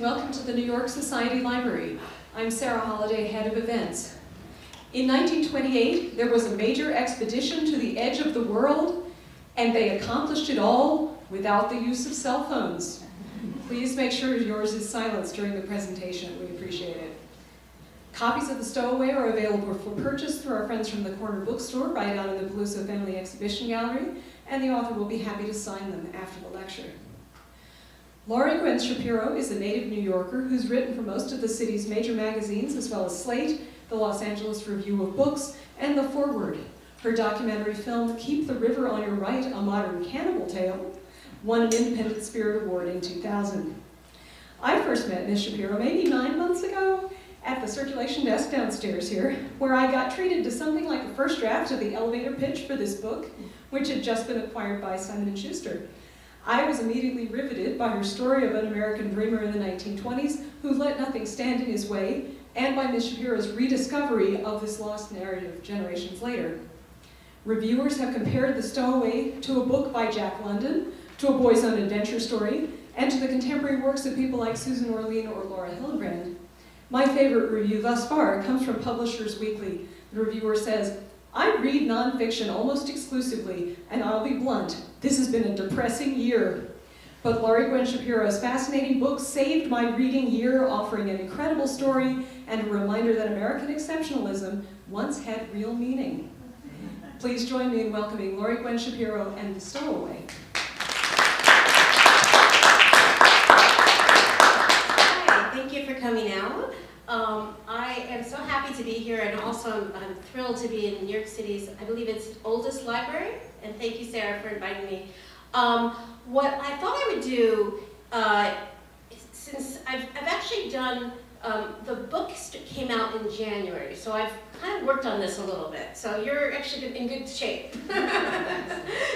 welcome to the New York Society Library. I'm Sarah Holliday, head of events. In 1928, there was a major expedition to the edge of the world, and they accomplished it all without the use of cell phones. Please make sure yours is silenced during the presentation. We appreciate it. Copies of the Stowaway are available for purchase through our friends from the Corner Bookstore right out in the Peluso Family Exhibition Gallery, and the author will be happy to sign them after the lecture. Laurie Gwen Shapiro is a native New Yorker who's written for most of the city's major magazines, as well as Slate, the Los Angeles Review of Books, and The Forward. Her documentary film, Keep the River on Your Right, A Modern Cannibal Tale, won an Independent Spirit Award in 2000. I first met Ms. Shapiro maybe 9 months ago at the circulation desk downstairs here, where I got treated to something like a first draft of the elevator pitch for this book, which had just been acquired by Simon & Schuster. I was immediately riveted by her story of an American dreamer in the 1920s who let nothing stand in his way, and by Ms. Shapiro's rediscovery of this lost narrative generations later. Reviewers have compared The Stowaway to a book by Jack London, to a boy's own adventure story, and to the contemporary works of people like Susan Orlean or Laura Hillenbrand. My favorite review thus far comes from Publishers Weekly. The reviewer says, "I read nonfiction almost exclusively, and I'll be blunt, this has been a depressing year. But Laurie Gwen Shapiro's fascinating book saved my reading year, offering an incredible story and a reminder that American exceptionalism once had real meaning." Please join me in welcoming Laurie Gwen Shapiro and The Stowaway. Hi, thank you for coming out. I am so happy to be here, and also I'm thrilled to be in New York City's, I believe it's oldest library, and thank you, Sarah, for inviting me. What I thought I would do, since I've actually done, the book came out in January, so I've kind of worked on this a little bit, so you're actually in good shape.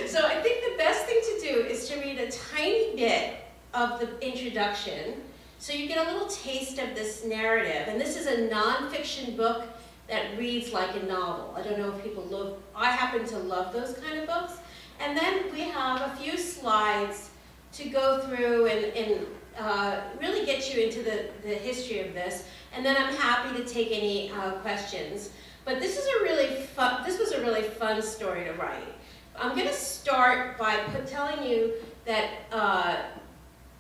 So I think the best thing to do is to read a tiny bit of the introduction, so you get a little taste of this narrative. And this is a nonfiction book that reads like a novel. I don't know if people love, I happen to love those kind of books. And then we have a few slides to go through and really get you into the history of this. And then I'm happy to take any questions. But this is a really fun, this was a really fun story to write. I'm going to start by telling you that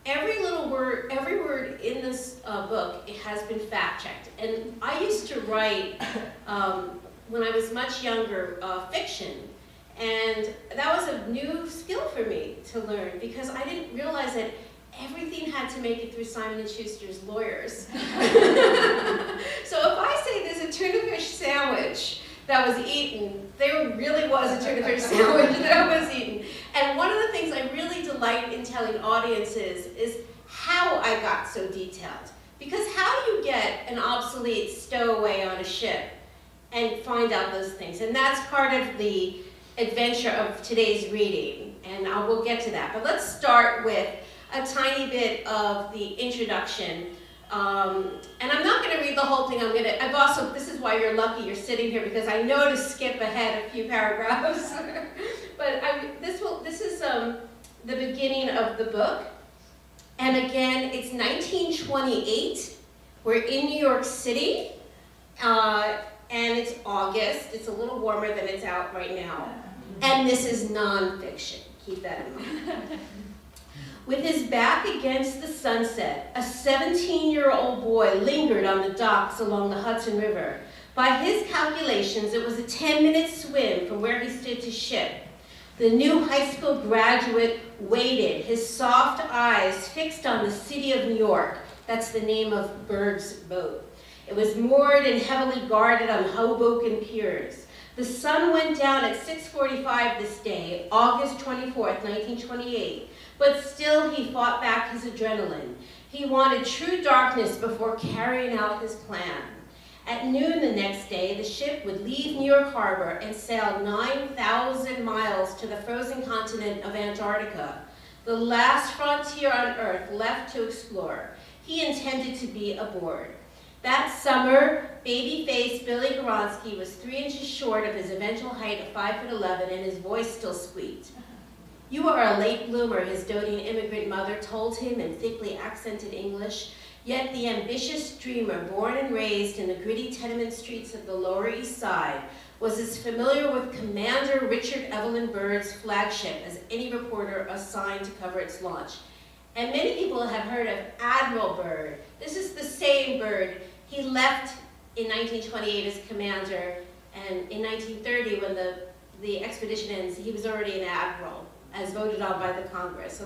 every word in this book, it has been fact-checked. And I used to write, when I was much younger, fiction. And that was a new skill for me to learn, because I didn't realize that everything had to make it through Simon & Schuster's lawyers. So if I say there's a tuna fish sandwich that was eaten, there really was a tuna fish sandwich that was eaten. And one of the things I really delight in telling audiences is how I got so detailed. Because how do you get an obsolete stowaway on a ship and find out those things? And that's part of the adventure of today's reading, and I will get to that. But let's start with a tiny bit of the introduction. And I'm not going to read the whole thing. I've also, this is why you're lucky you're sitting here, because I know to skip ahead a few paragraphs. But this is the beginning of the book. And again, it's 1928. We're in New York City, and it's August. It's a little warmer than it's out right now. And this is nonfiction. Keep that in mind. With his back against the sunset, a 17-year-old boy lingered on the docks along the Hudson River. By his calculations, it was a 10-minute swim from where he stood to ship. The new high school graduate waited, his soft eyes fixed on the city of New York. That's the name of Berg's boat. It was moored and heavily guarded on Hoboken piers. The sun went down at 6:45 this day, August 24th, 1928. But still he fought back his adrenaline. He wanted true darkness before carrying out his plan. At noon the next day, the ship would leave New York Harbor and sail 9,000 miles to the frozen continent of Antarctica, the last frontier on Earth left to explore. He intended to be aboard. That summer, baby-faced Billy Goronsky was 3 inches short of his eventual height of 5'11", and his voice still squeaked. "You are a late bloomer," his doting immigrant mother told him in thickly accented English. Yet the ambitious dreamer, born and raised in the gritty tenement streets of the Lower East Side, was as familiar with Commander Richard Evelyn Byrd's flagship as any reporter assigned to cover its launch. And many people have heard of Admiral Byrd. This is the same Byrd. He left in 1928 as commander, and in 1930, when the expedition ends, he was already an admiral, as voted on by the Congress. So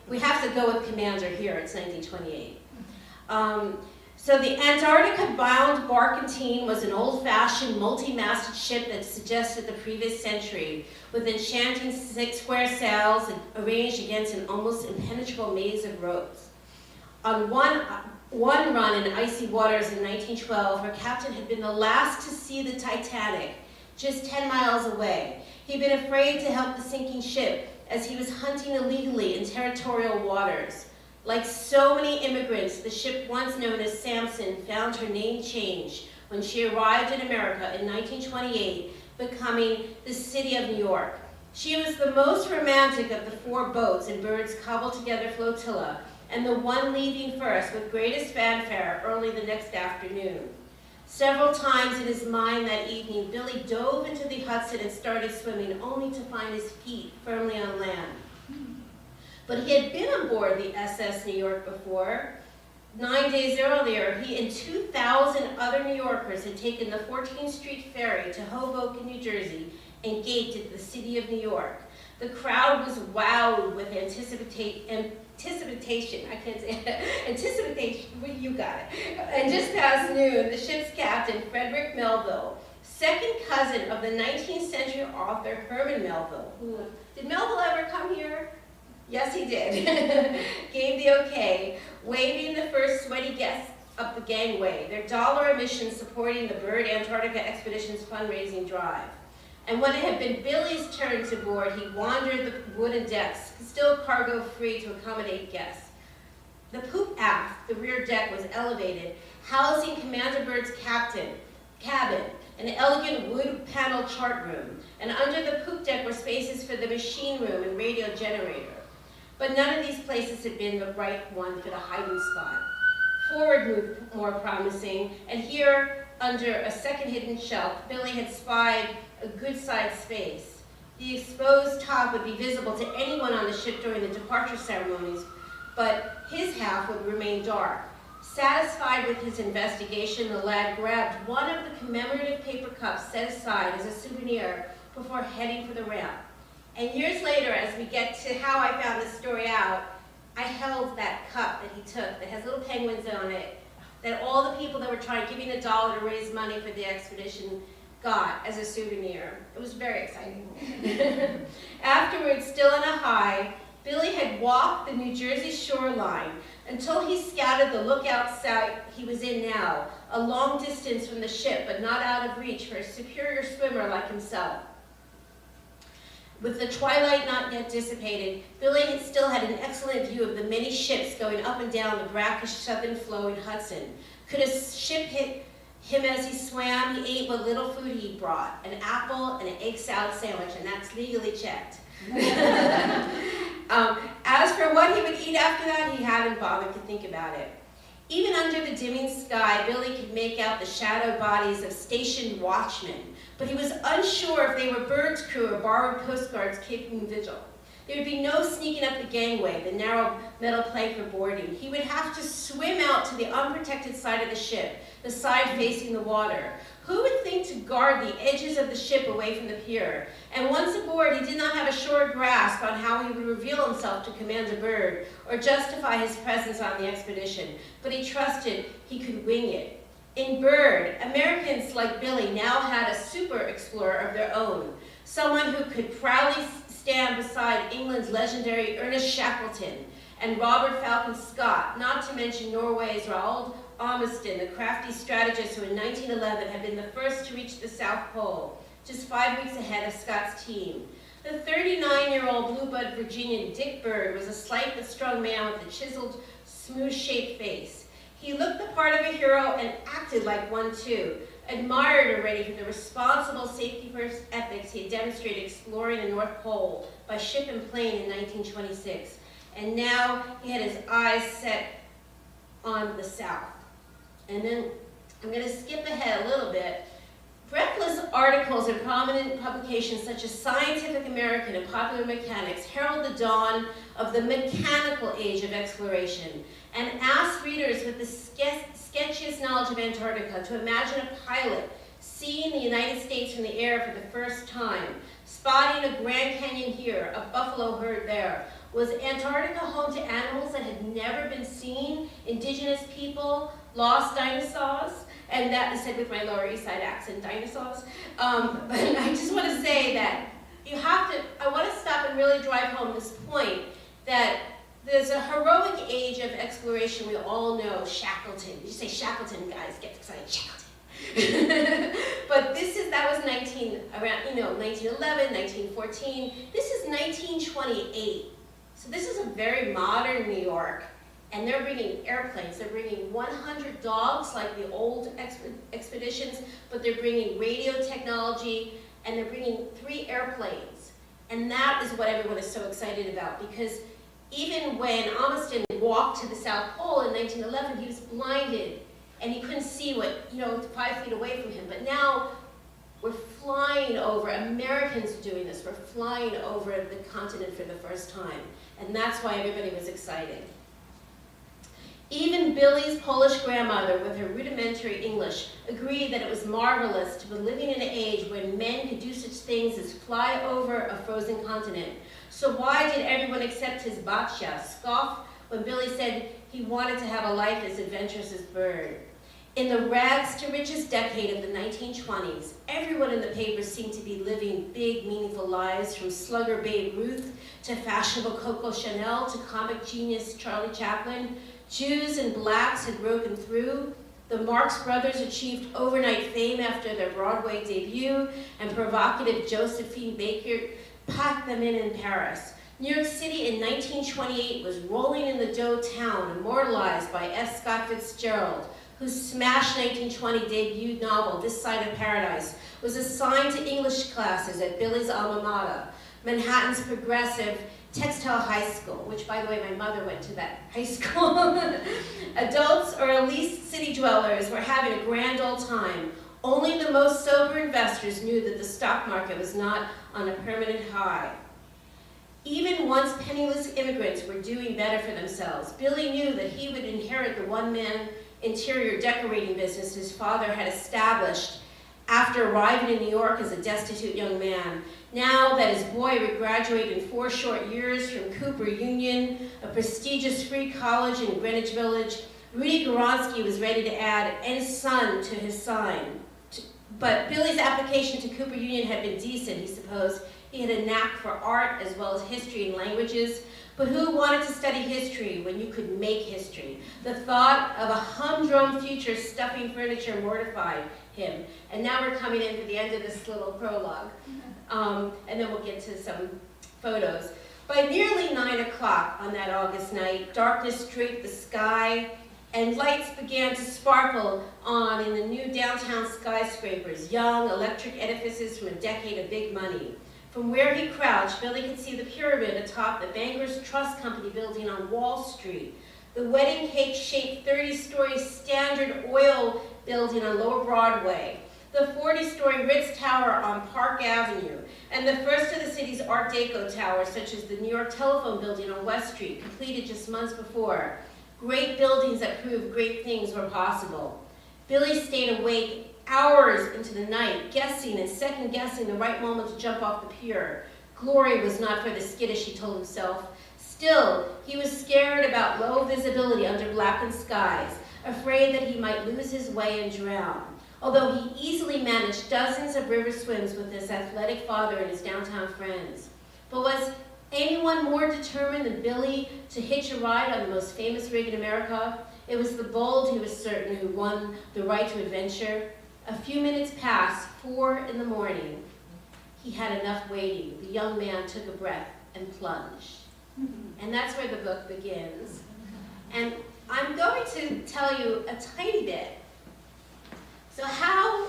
we have to go with commander here. It's 1928. So the Antarctica-bound barkentine was an old-fashioned, multi-masted ship that suggested the previous century, with enchanting square sails arranged against an almost impenetrable maze of ropes. On one run in icy waters in 1912, her captain had been the last to see the Titanic, just 10 miles away. He'd been afraid to help the sinking ship as he was hunting illegally in territorial waters. Like so many immigrants, the ship once known as Samson found her name changed when she arrived in America in 1928, becoming the City of New York. She was the most romantic of the 4 boats in Byrd's cobbled-together flotilla, and the one leaving first with greatest fanfare early the next afternoon. Several times in his mind that evening, Billy dove into the Hudson and started swimming, only to find his feet firmly on land. But he had been on board the SS New York before. 9 days earlier, he and 2,000 other New Yorkers had taken the 14th Street Ferry to Hoboken, New Jersey, and gaped at the City of New York. The crowd was wowed with anticipation, I can't say it, anticipation, well, you got it. And just past noon, the ship's captain, Frederick Melville, second cousin of the 19th century author Herman Melville, did Melville ever come here? Yes, he did. Gave the okay, waving the first sweaty guests up the gangway, their dollar emissions supporting the Byrd Antarctica Expedition's fundraising drive. And when it had been Billy's turn to board, he wandered the wooden decks, still cargo-free to accommodate guests. The poop aft, the rear deck, was elevated, housing Commander Byrd's cabin, an elegant wood-paneled chart room, and under the poop deck were spaces for the machine room and radio generator. But none of these places had been the right one for the hiding spot. Forward moved more promising, and here, under a second hidden shelf, Billy had spied a good-sized space. The exposed top would be visible to anyone on the ship during the departure ceremonies, but his half would remain dark. Satisfied with his investigation, the lad grabbed one of the commemorative paper cups set aside as a souvenir before heading for the ramp. And years later, as we get to how I found this story out, I held that cup that he took that has little penguins on it, that all the people that were giving $1 to raise money for the expedition got as a souvenir. It was very exciting. Afterwards, still on a high, Billy had walked the New Jersey shoreline until he scouted the lookout site he was in now, a long distance from the ship, but not out of reach for a superior swimmer like himself. With the twilight not yet dissipated, Billy still had an excellent view of the many ships going up and down the brackish southern flowing Hudson. Could a ship hit him as he swam? He ate what little food he brought, an apple and an egg salad sandwich, and that's legally checked. As for what he would eat after that, he hadn't bothered to think about it. Even under the dimming sky, Billy could make out the shadow bodies of stationed watchmen, but he was unsure if they were Byrd's crew or borrowed postcards keeping vigil. There would be no sneaking up the gangway, the narrow metal plank for boarding. He would have to swim out to the unprotected side of the ship, the side facing the water. Who would think to guard the edges of the ship away from the pier? And once aboard, he did not have a sure grasp on how he would reveal himself to Commander Byrd or justify his presence on the expedition, but he trusted he could wing it. In Byrd, Americans like Billy now had a super explorer of their own, someone who could proudly stand beside England's legendary Ernest Shackleton and Robert Falcon Scott, not to mention Norway's Roald Amundsen, the crafty strategist who in 1911 had been the first to reach the South Pole, just 5 weeks ahead of Scott's team. The 39-year-old blue-blood Virginian Dick Byrd was a slight but strong man with a chiseled, smooth-shaped face. He looked the part of a hero and acted like one too, admired already for the responsible safety-first ethics he had demonstrated exploring the North Pole by ship and plane in 1926. And now he had his eyes set on the South. And then I'm going to skip ahead a little bit. Breathless articles in prominent publications such as Scientific American and Popular Mechanics herald the dawn of the mechanical age of exploration and ask readers with the sketchiest knowledge of Antarctica to imagine a pilot seeing the United States from the air for the first time, spotting a Grand Canyon here, a buffalo herd there. Was Antarctica home to animals that had never been seen, indigenous people, lost dinosaurs? And that is said with my Lower East Side accent, dinosaurs. But I just want to say that you have to, I want to stop and really drive home this point that there's a heroic age of exploration we all know, Shackleton. You say Shackleton, guys get excited, Shackleton. But that was 1911, 1914. This is 1928. So this is a very modern New York. And they're bringing airplanes. They're bringing 100 dogs like the old expeditions, but they're bringing radio technology, and they're bringing 3 airplanes. And that is what everyone is so excited about, because even when Amundsen walked to the South Pole in 1911, he was blinded, and he couldn't see 5 feet away from him. But now we're flying over, Americans are doing this, we're flying over the continent for the first time. And that's why everybody was excited. Even Billy's Polish grandmother, with her rudimentary English, agreed that it was marvelous to be living in an age when men could do such things as fly over a frozen continent. So why did everyone except his Batya scoff when Billy said he wanted to have a life as adventurous as Bird? In the rags to riches decade of the 1920s, everyone in the papers seemed to be living big, meaningful lives, from slugger Babe Ruth to fashionable Coco Chanel to comic genius Charlie Chaplin. Jews and blacks had broken through. The Marx Brothers achieved overnight fame after their Broadway debut, and provocative Josephine Baker packed them in Paris. New York City in 1928 was rolling in the dough town, immortalized by F. Scott Fitzgerald, whose smash 1920 debut novel, This Side of Paradise, was assigned to English classes at Billy's alma mater, Manhattan's progressive Textile High School, which, by the way, my mother went to that high school. Adults, or at least city dwellers, were having a grand old time. Only the most sober investors knew that the stock market was not on a permanent high. Even once penniless immigrants were doing better for themselves, Billy knew that he would inherit the one-man interior decorating business his father had established after arriving in New York as a destitute young man. Now that his boy would graduate in 4 short years from Cooper Union, a prestigious free college in Greenwich Village, Rudy Goronsky was ready to add his son to his sign. But Billy's application to Cooper Union had been decent, he supposed. He had a knack for art as well as history and languages. But who wanted to study history when you could make history? The thought of a humdrum future stuffing furniture mortified him. And now we're coming into the end of this little prologue. And then we'll get to some photos. By nearly 9 o'clock on that August night, darkness draped the sky, and lights began to sparkle on in the new downtown skyscrapers, young electric edifices from a decade of big money. From where he crouched, Billy could see the pyramid atop the Bankers Trust Company building on Wall Street, the wedding cake-shaped 30-story Standard Oil building on Lower Broadway, the 40-story Ritz Tower on Park Avenue, and the first of the city's Art Deco towers, such as the New York Telephone Building on West Street, completed just months before. Great buildings that proved great things were possible. Billy stayed awake hours into the night, guessing and second-guessing the right moment to jump off the pier. Glory was not for the skittish, he told himself. Still, he was scared about low visibility under blackened skies, afraid that he might lose his way and drown. Although he easily managed dozens of river swims with his athletic father and his downtown friends. But was anyone more determined than Billy to hitch a ride on the most famous rig in America? It was the bold, he was certain, who won the right to adventure. A few minutes past 4 in the morning, he had enough waiting. The young man took a breath and plunged. And that's where the book begins. And I'm going to tell you a tiny bit. So how,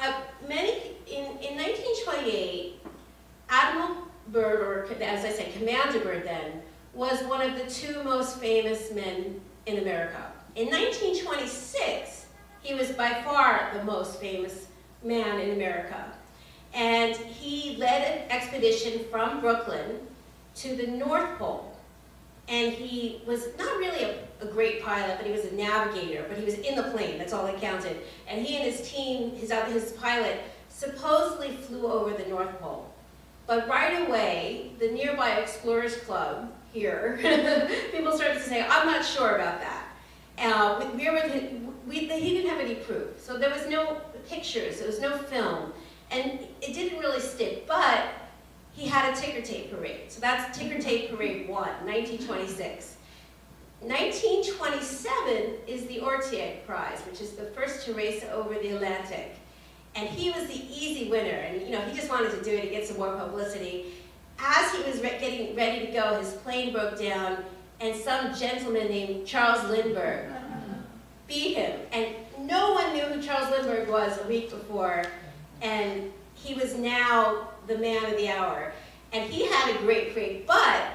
in 1928, Admiral Byrd, or as I said, Commander Byrd then, was one of the 2 most famous men in America. In 1926, he was by far the most famous man in America. And he led an expedition from Brooklyn to the North Pole. And he was not really a great pilot, but he was a navigator, but he was in the plane, that's all that counted. And he and his team, his pilot, supposedly flew over the North Pole. But right away, the nearby Explorers Club here, people started to say, I'm not sure about that. He didn't have any proof. So there was no pictures, there was no film. And it didn't really stick, but he had a ticker tape parade. So that's ticker tape parade 1, 1926. 1927 is the Orteig Prize, which is the first to race over the Atlantic. And he was the easy winner, and he just wanted to do it to get some more publicity. As he was getting ready to go, his plane broke down, and some gentleman named Charles Lindbergh beat him. And no one knew who Charles Lindbergh was a week before, and he was now the man of the hour. And he had a great parade, but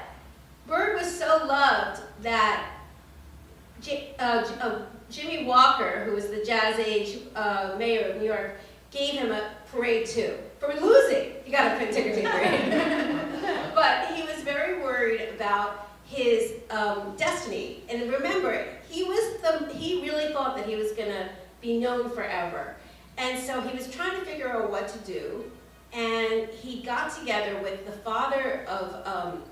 Byrd was so loved that Jimmy Walker, who was the Jazz Age mayor of New York, gave him a parade too. For losing, you got to put ticker tape parade. But he was very worried about his destiny. And remember, he really thought that he was going to be known forever. And so he was trying to figure out what to do. And he got together with the father of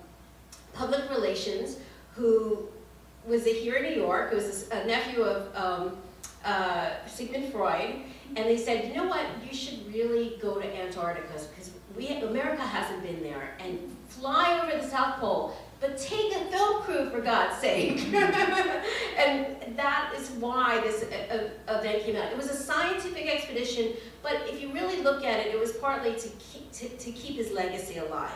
public relations, who was here in New York, who was a nephew of Sigmund Freud. And they said, you know what, you should really go to Antarctica, because America hasn't been there, and fly over the South Pole, but take a film crew, for God's sake. And that is why this event came out. It was a scientific expedition, but if you really look at it, it was partly to keep his legacy alive.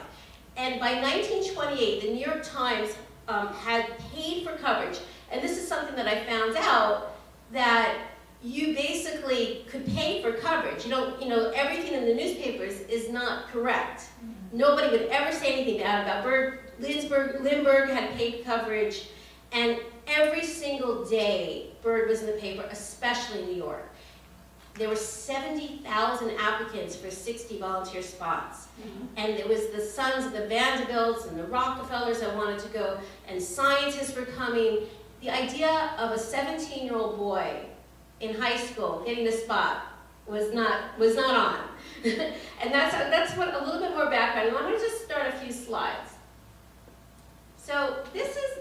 And by 1928, the New York Times had paid for coverage. And this is something that I found out, that you basically could pay for coverage. Everything in the newspapers is not correct. Nobody would ever say anything bad about Byrd. Lindbergh had paid coverage, and every single day Byrd was in the paper, especially in New York. There were 70,000 applicants for 60 volunteer spots. And there was the sons of the Vanderbilts and the Rockefellers that wanted to go, and scientists were coming. The idea of a 17-year-old boy in high school getting a spot was not on. And that's what a little bit more background. I'm going to just start a few slides. So this is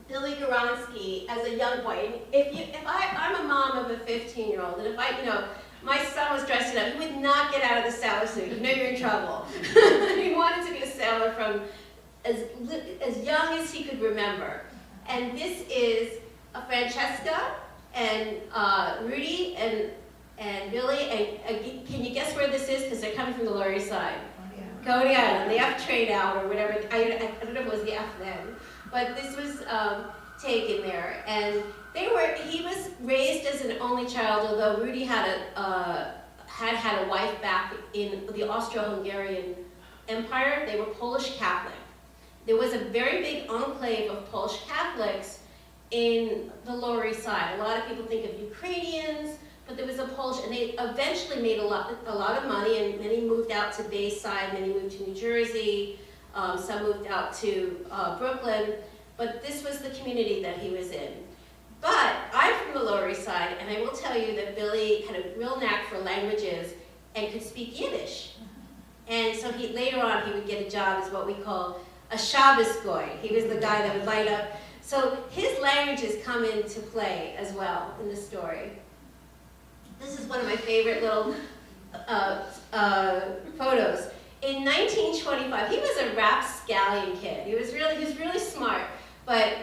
Billy Goronsky as a young boy. I'm a mom of a 15-year-old, and if my son was dressed up, he would not get out of the sailor suit. You know you're in trouble. He wanted to be a sailor from as young as he could remember. And this is Francesca and Rudy and Billy. And can you guess where this is? Because they're coming from the Laurie side. Coney Island, the F train out or whatever. I don't know if it was the F then, but this was taken there. And he was raised as an only child, although Rudy had a wife back in the Austro-Hungarian Empire. They were Polish Catholic. There was a very big enclave of Polish Catholics in the Lower East Side. A lot of people think of Ukrainians, but there was a Polish, and they eventually made a lot of money, and many moved out to Bayside, many moved to New Jersey, some moved out to Brooklyn, but this was the community that he was in. But I'm from the Lower East Side, and I will tell you that Billy had a real knack for languages and could speak Yiddish. And so later on he would get a job as what we call a Shabbos goy. He was the guy that would light up. So his languages come into play as well in the story. This is one of my favorite little photos. In 1925, he was a rapscallion kid. He was really smart, but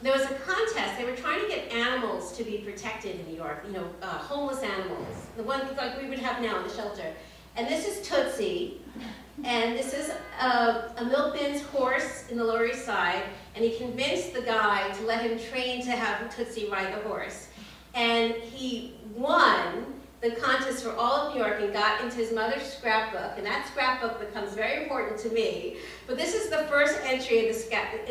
there was a contest. They were trying to get animals to be protected in New York, homeless animals, the ones like we would have now in the shelter. And this is Tootsie, and this is a milkman's horse in the Lower East Side, and he convinced the guy to let him train to have Tootsie ride the horse. And he won the contest for all of New York and got into his mother's scrapbook, and that scrapbook becomes very important to me. But this is the first entry in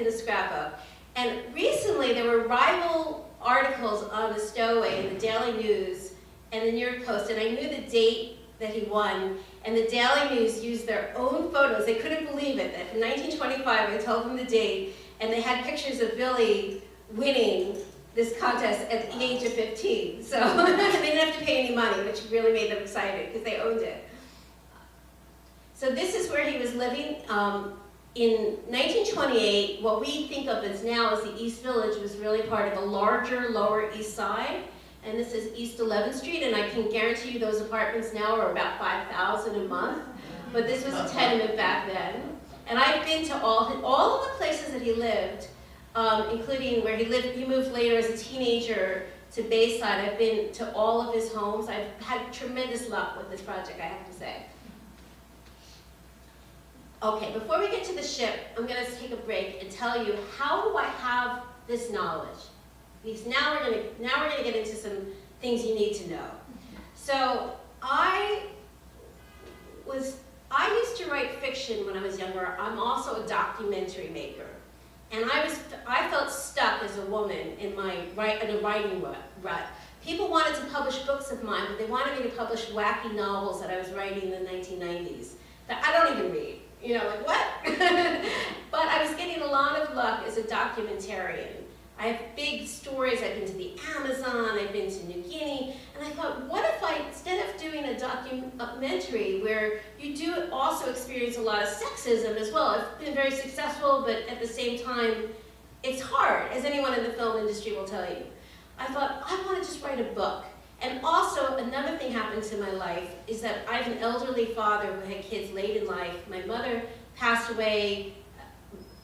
the scrapbook. And recently there were rival articles on the Stowaway in the Daily News and the New York Post, and I knew the date that he won, and the Daily News used their own photos. They couldn't believe it, that in 1925, I told them the date, and they had pictures of Billy winning this contest at the age of 15. So they didn't have to pay any money, which really made them excited because they owned it. So this is where he was living. In 1928, what we think of as now as the East Village was really part of a larger Lower East Side. And this is East 11th Street, and I can guarantee you those apartments now are about $5,000 a month. But this was a tenement back then. And I've been to all of the places that he lived, including where he lived. He moved later as a teenager to Bayside. I've been to all of his homes. I've had tremendous luck with this project, I have to say. Okay, before we get to the ship, I'm going to take a break and tell you how do I have this knowledge. Because now we're going to get into some things you need to know. So I used to write fiction when I was younger. I'm also a documentary maker, and I felt stuck as a woman in a writing rut. People wanted to publish books of mine, but they wanted me to publish wacky novels that I was writing in the 1990s that I don't even read. You know, like what? But I was getting a lot of luck as a documentarian. I have big stories. I've been to the Amazon, I've been to New Guinea, and I thought, what if instead of doing a documentary where you do also experience a lot of sexism as well, I've been very successful, but at the same time, it's hard, as anyone in the film industry will tell you. I thought, I want to just write a book. And also, another thing happened to my life is that I have an elderly father who had kids late in life. My mother passed away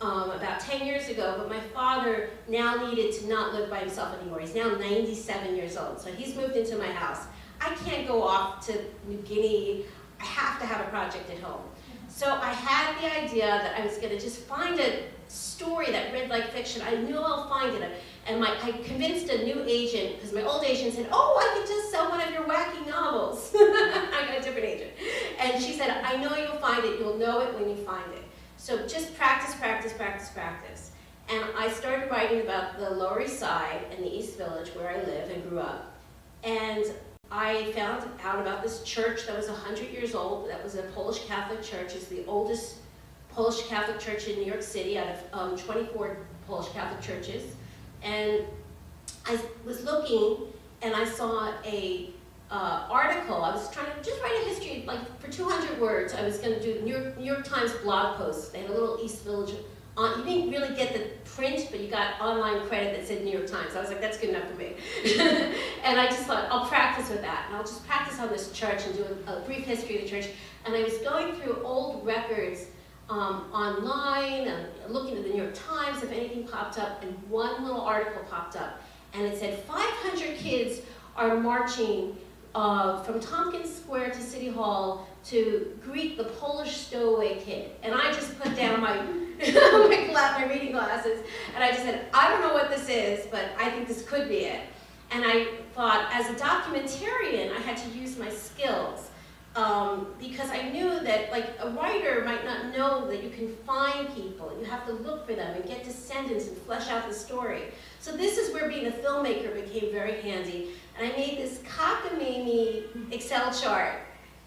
about 10 years ago, but my father now needed to not live by himself anymore. He's now 97 years old, so he's moved into my house. I can't go off to New Guinea. I have to have a project at home. So I had the idea that I was going to just find a story that read like fiction. I knew I'll find it. And I convinced a new agent, because my old agent said, oh, I could just sell one of your wacky novels. I got a different agent. And she said, I know you'll find it. You'll know it when you find it. So just practice, practice, practice, practice. And I started writing about the Lower East Side and the East Village where I live and grew up. And I found out about this church that was 100 years old. That was a Polish Catholic church. It's the oldest Polish Catholic church in New York City out of 24 Polish Catholic churches. And I was looking, and I saw a article. I was trying to just write a history, like for 200 words. I was going to do New York Times blog posts. They had a little East Village on. You didn't really get the print, but you got online credit that said New York Times. I was like, that's good enough for me. And I just thought, I'll practice with that. And I'll just practice on this church and do a brief history of the church. And I was going through old records online, and looking at the New York Times if anything popped up, and one little article popped up, and it said 500 kids are marching from Tompkins Square to City Hall to greet the Polish Stowaway kid. And I just put down my my reading glasses, and I just said, I don't know what this is, but I think this could be it. And I thought, as a documentarian, I had to use my skills. Because I knew that, like, a writer might not know that you can find people. You have to look for them and get descendants and flesh out the story. So this is where being a filmmaker became very handy. And I made this cockamamie Excel chart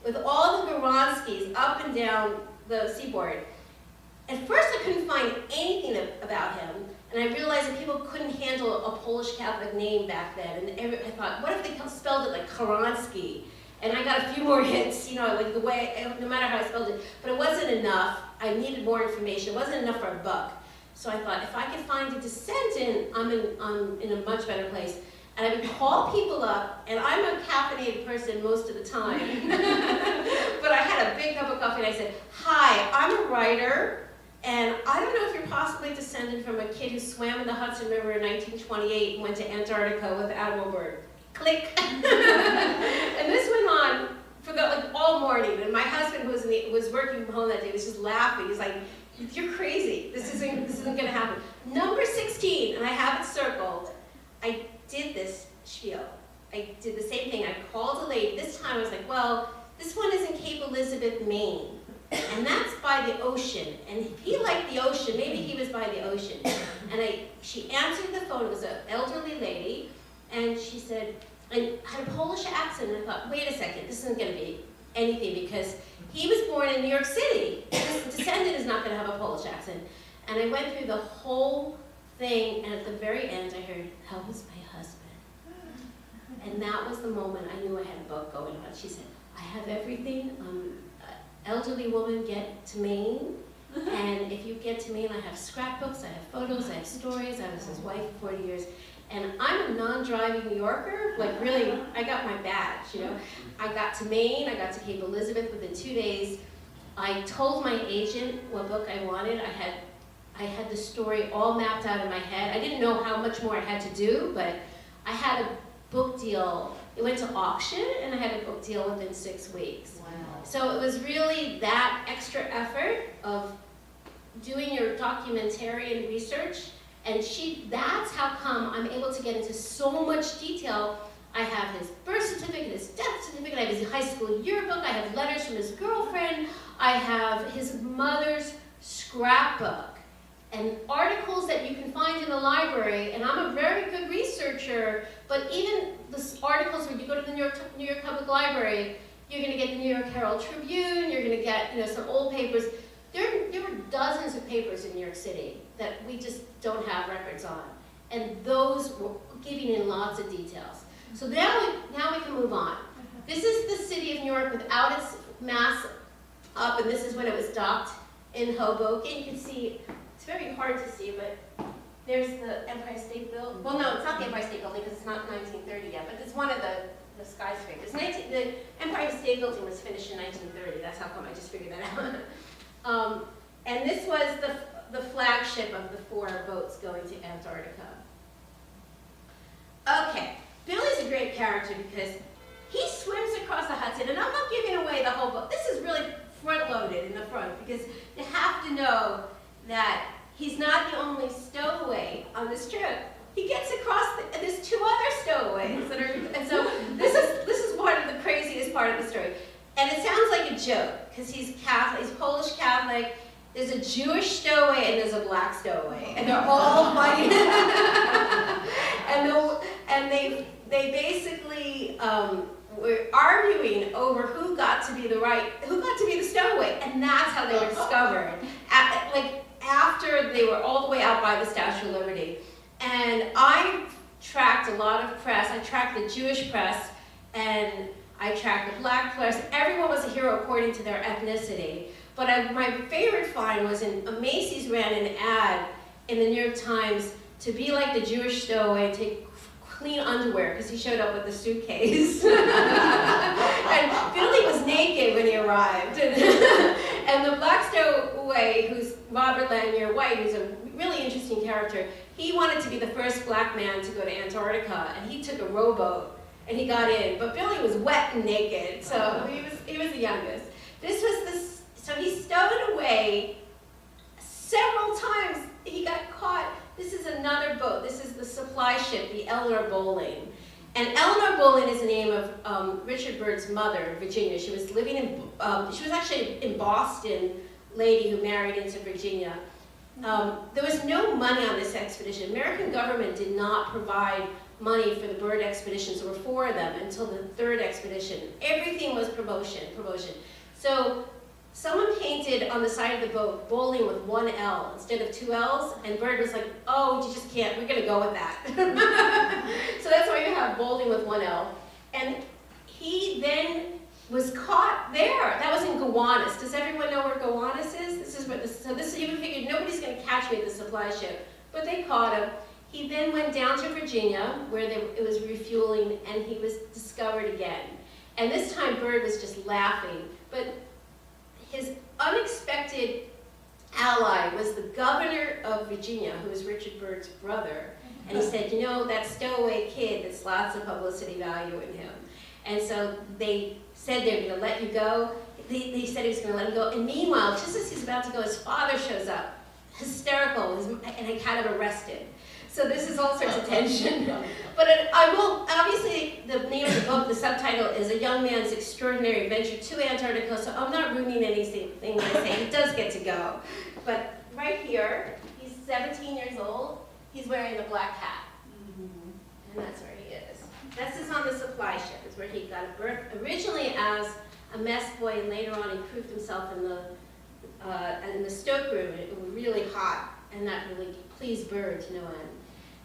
with all the Goronskys up and down the seaboard. At first I couldn't find anything about him, and I realized that people couldn't handle a Polish Catholic name back then. And I thought, what if they spelled it like Koronsky? And I got a few more hits, you know, like the way, no matter how I spelled it. But it wasn't enough. I needed more information. It wasn't enough for a book. So I thought, if I could find a descendant, I'm in a much better place. And I would call people up, and I'm a caffeinated person most of the time. But I had a big cup of coffee, and I said, hi, I'm a writer, and I don't know if you're possibly descended from a kid who swam in the Hudson River in 1928 and went to Antarctica without a word. Click. And this went on for all morning, and my husband who was working from home that day was just laughing. He's like, you're crazy. This isn't going to happen. Number 16, and I have it circled. I did this spiel. I did the same thing. I called a lady. This time I was like, well, this one is in Cape Elizabeth, Maine. And that's by the ocean. And if he liked the ocean, maybe he was by the ocean. And she answered the phone. It was an elderly lady. And she said, and had a Polish accent. And I thought, wait a second, this isn't going to be anything because he was born in New York City. His descendant is not going to have a Polish accent. And I went through the whole thing. And at the very end, I heard, that was my husband. And that was the moment I knew I had a book going on. She said, I have everything. Elderly woman, get to Maine. And if you get to Maine, I have scrapbooks, I have photos, I have stories. I was his wife for 40 years. And I'm a non-driving New Yorker. Like really, I got my badge, you know. I got to Maine, I got to Cape Elizabeth within 2 days. I told my agent what book I wanted. I had the story all mapped out in my head. I didn't know how much more I had to do, but I had a book deal. It went to auction, and I had a book deal within 6 weeks. Wow. So it was really that extra effort of doing your documentarian research, and that's how come I'm able to get into so much detail. I have his birth certificate, his death certificate, I have his high school yearbook, I have letters from his girlfriend, I have his mother's scrapbook, and articles that you can find in the library, and I'm a very good researcher, but even the articles when you go to the New York Public Library, you're going to get the New York Herald Tribune, you're going to get some old papers. There were dozens of papers in New York City that we just don't have records on, and those were giving in lots of details. So now we can move on. This is the city of New York without its mast up, and this is when it was docked in Hoboken. You can see, it's very hard to see, but there's the Empire State Building. Well, no, it's not the Empire State Building because it's not 1930 yet, but it's one of the skyscrapers. The Empire State Building was finished in 1930. That's how come I just figured that out. And this was the flagship of the 4 boats going to Antarctica. Okay, Billy's a great character because he swims across the Hudson, and I'm not giving away the whole book. This is really front-loaded in the front because you have to know that he's not the only stowaway on this trip. He gets across, there's 2 other stowaways that are, and so this is one of the craziest part of the story. And it sounds like a joke, because he's Catholic, he's Polish Catholic, there's a Jewish stowaway and there's a black stowaway, and they're all fighting. and they basically were arguing over who got to be the stowaway, and that's how they were discovered. After they were all the way out by the Statue of Liberty. And I tracked a lot of press. I tracked the Jewish press, and I tracked the black press. Everyone was a hero according to their ethnicity. But my favorite find was Macy's ran an ad in the New York Times to be like the Jewish stowaway, take clean underwear, because he showed up with a suitcase. And Billy was naked when he arrived. And the black stowaway, who's Robert Lanier White, who's a really interesting character, he wanted to be the first black man to go to Antarctica, and he took a rowboat, and he got in. But Billy was wet and naked, so he was the youngest. So he stowed away several times. He got caught. This is another boat. This is the supply ship, the Eleanor Bowling. And Eleanor Bowling is the name of Richard Byrd's mother, Virginia. She was living in, she was actually in Boston, lady who married into Virginia. There was no money on this expedition. American government did not provide money for the Byrd expeditions. There were 4 of them until the 3rd expedition. Everything was promotion. So someone painted on the side of the boat, bowling with 1 L instead of 2 L's, and Byrd was like, oh, you just can't, we're gonna go with that. So that's why you have bowling with 1 L. And he then was caught there. That was in Gowanus. Does everyone know where Gowanus is? You figured nobody's gonna catch me at the supply ship, but they caught him. He then went down to Virginia, where it was refueling, and he was discovered again. And this time Byrd was just laughing, but his unexpected ally was the governor of Virginia, who was Richard Byrd's brother. And he said, you know, that stowaway kid, there's lots of publicity value in him. And so they said they're going to let you go. They said he was going to let him go. And meanwhile, just as he's about to go, his father shows up, hysterical, and I had him arrested. So this is all sorts of tension. But I will, obviously, the name of the book, the subtitle is A Young Man's Extraordinary Adventure to Antarctica, so I'm not ruining anything when I say he does get to go. But right here, he's 17 years old, he's wearing a black hat. And that's where he is. This is on the supply ship, is where he got a birth, originally as a mess boy, and later on he proved himself in the stokeroom. It was really hot, and that really pleased Bird to no end.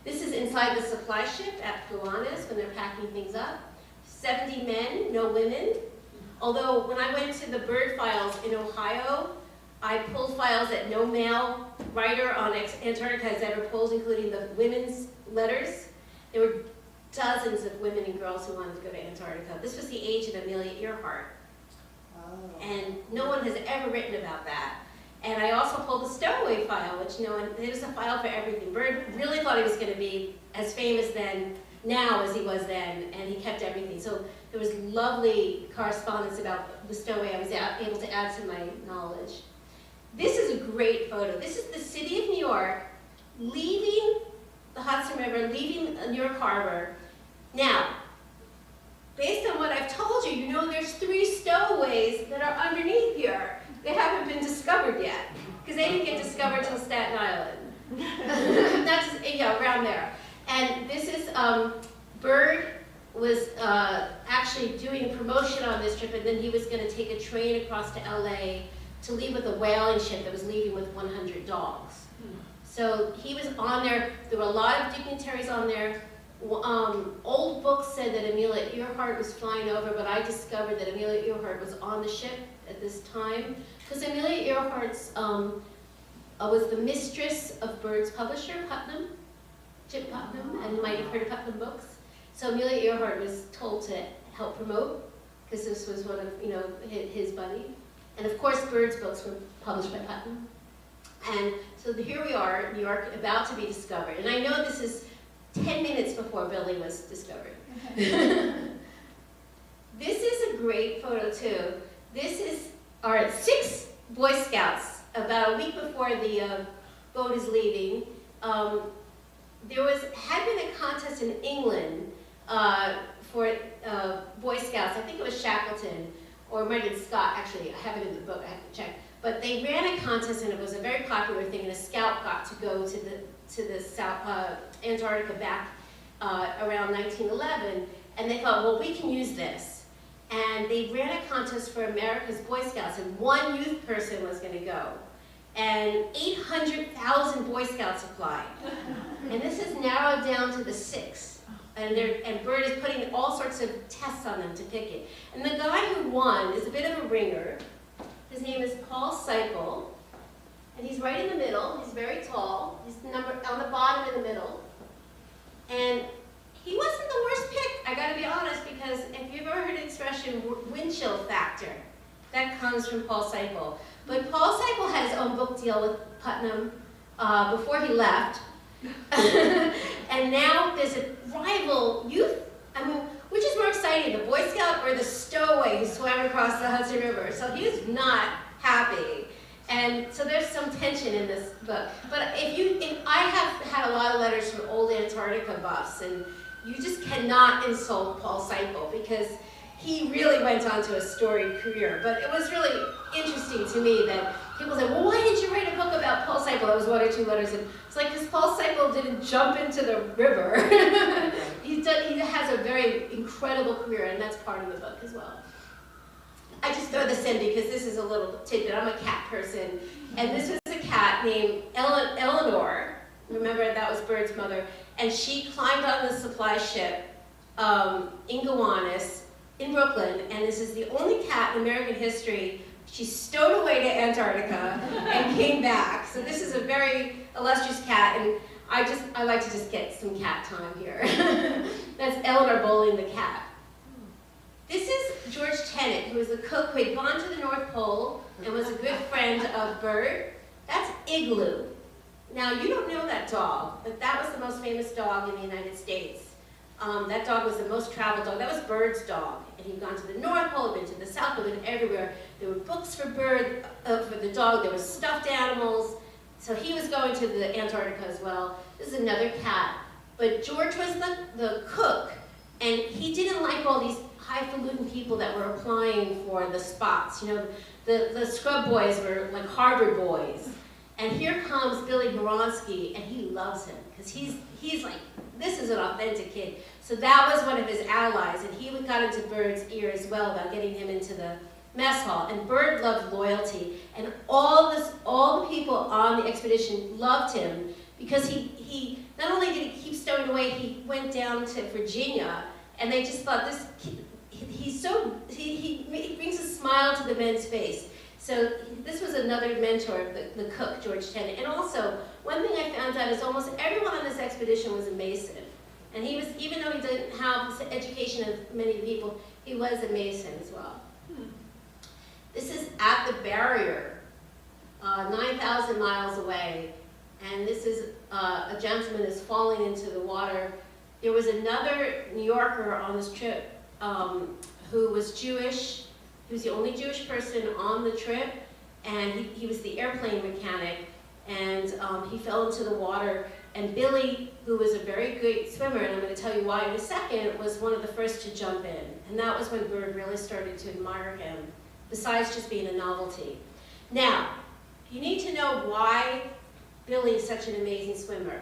This is inside the supply ship at Gowanus when they're packing things up. 70 men, no women. Although when I went to the bird files in Ohio, I pulled files that no male writer on Antarctica has ever pulled, including the women's letters. There were dozens of women and girls who wanted to go to Antarctica. This was the age of Amelia Earhart. And no one has ever written about that. And I also pulled the Stowaway file, which there was a file for everything. Bird really thought he was going to be as famous now as he was then, and he kept everything. So there was lovely correspondence about the Stowaway I was able to add to my knowledge. This is a great photo. This is the city of New York leaving the Hudson River, leaving New York Harbor. Now, based on what I've told you, there's 3 stowaways that are underneath here. They haven't been discovered yet, because they didn't get discovered till Staten Island. That's, around there. And this is, Bird was actually doing promotion on this trip, and then he was going to take a train across to LA to leave with a whaling ship that was leaving with 100 dogs. So he was on there. There were a lot of dignitaries on there. Old books said that Amelia Earhart was flying over, but I discovered that Amelia Earhart was on the ship at this time, because Amelia Earhart was the mistress of Bird's publisher, Putnam, Chip Putnam, and you might have heard of Putnam Books. So Amelia Earhart was told to help promote, because this was one of his buddy. And of course, Bird's books were published by Putnam. And so here we are, New York, about to be discovered. And I know this is 10 minutes before Billy was discovered. This is a great photo too. This are 6 Boy Scouts about a week before the boat is leaving. There had been a contest in England for Boy Scouts. I think it was Shackleton, or it might have been Scott. Actually, I have it in the book. I have to check. But they ran a contest, and it was a very popular thing. And a scout got to go to the South Antarctica back around 1911, and they thought, well, we can use this. And they ran a contest for America's Boy Scouts, and 1 youth person was going to go. And 800,000 Boy Scouts applied. And this is narrowed down to the 6. And Bird is putting all sorts of tests on them to pick it. And the guy who won is a bit of a ringer. His name is Paul Seipel. And he's right in the middle. He's very tall. He's on the bottom in the middle. And he wasn't the worst pick, I gotta be honest, because if you've ever heard the expression wind chill factor, that comes from Paul Seipel. But Paul Seipel had his own book deal with Putnam before he left. And now there's a rival youth, which is more exciting, the Boy Scout or the Stowaway who swam across the Hudson River? So he was not happy. And so there's some tension in this book. But I have had a lot of letters from old Antarctica buffs, and you just cannot insult Paul Seipel, because he really went on to a storied career. But it was really interesting to me that people say, well, why did you write a book about Paul Seipel? That was 1 or 2 letters. And it's like, because Paul Seipel didn't jump into the river. He has a very incredible career, and that's part of the book as well. I just throw this in because this is a little tidbit. I'm a cat person. And this was a cat named Eleanor. Remember, that was Bird's mother. And she climbed on the supply ship in Gowanus in Brooklyn. And this is the only cat in American history. She stowed away to Antarctica and came back. So this is a very illustrious cat. And I like to just get some cat time here. That's Eleanor Bowling the cat. This is George Tennant, who was the cook who had gone to the North Pole and was a good friend of Bird. That's Igloo. Now, you don't know that dog, but that was the most famous dog in the United States. That dog was the most traveled dog. That was Bird's dog. And he'd gone to the North Pole, been to the South Pole, been everywhere. There were books for Bird, for the dog. There were stuffed animals. So he was going to the Antarctica as well. This is another cat. But George was the cook, and he didn't like all these highfalutin people that were applying for the spots. You know, the scrub boys were like Harvard boys. And here comes Billy Goronsky, and he loves him, because he's like, this is an authentic kid. So that was one of his allies, and he got into Bird's ear as well about getting him into the mess hall. And Bird loved loyalty, and all the people on the expedition loved him, because he not only did he keep stowing away, he went down to Virginia, and they just thought, this kid, he brings a smile to the men's face. So this was another mentor of the cook, George Tennant. And also, one thing I found out is almost everyone on this expedition was a Mason. And he was, even though he didn't have the education of many people, he was a Mason as well. This is at the barrier, 9,000 miles away. And this is a gentleman is falling into the water. There was another New Yorker on this trip who was Jewish. He was the only Jewish person on the trip, and he was the airplane mechanic, and he fell into the water. And Billy, who was a very good swimmer, and I'm going to tell you why in a second, was one of the first to jump in. And that was when Bird really started to admire him, besides just being a novelty. Now, you need to know why Billy is such an amazing swimmer.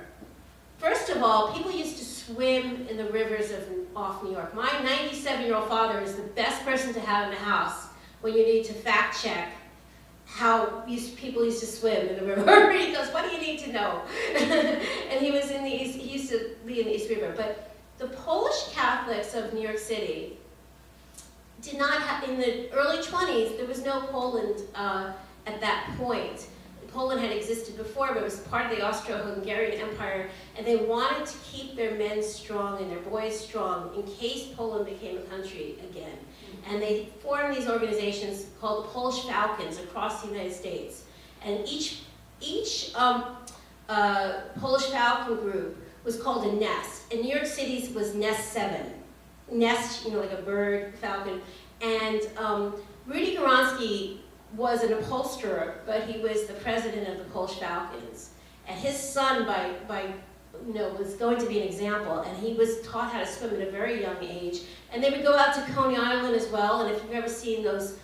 First of all, people used to swim in the rivers off New York. My 97-year-old father is the best person to have in the house when you need to fact check how people used to swim in the river. He goes, what do you need to know? And he was in the East, he used to be in the East River. But the Polish Catholics of New York City did not have, in the early 20s, there was no Poland at that point. Poland had existed before, but it was part of the Austro-Hungarian Empire, and they wanted to keep their men strong and their boys strong in case Poland became a country again. And they formed these organizations called the Polish Falcons across the United States. And each Polish Falcon group was called a nest. And New York City's was Nest 7. Nest, you know, like a bird, falcon. And Rudy Goronsky was an upholsterer, but he was the president of the Polish Falcons. And his son, was going to be an example, and he was taught how to swim at a very young age. And they would go out to Coney Island as well, and if you've ever seen those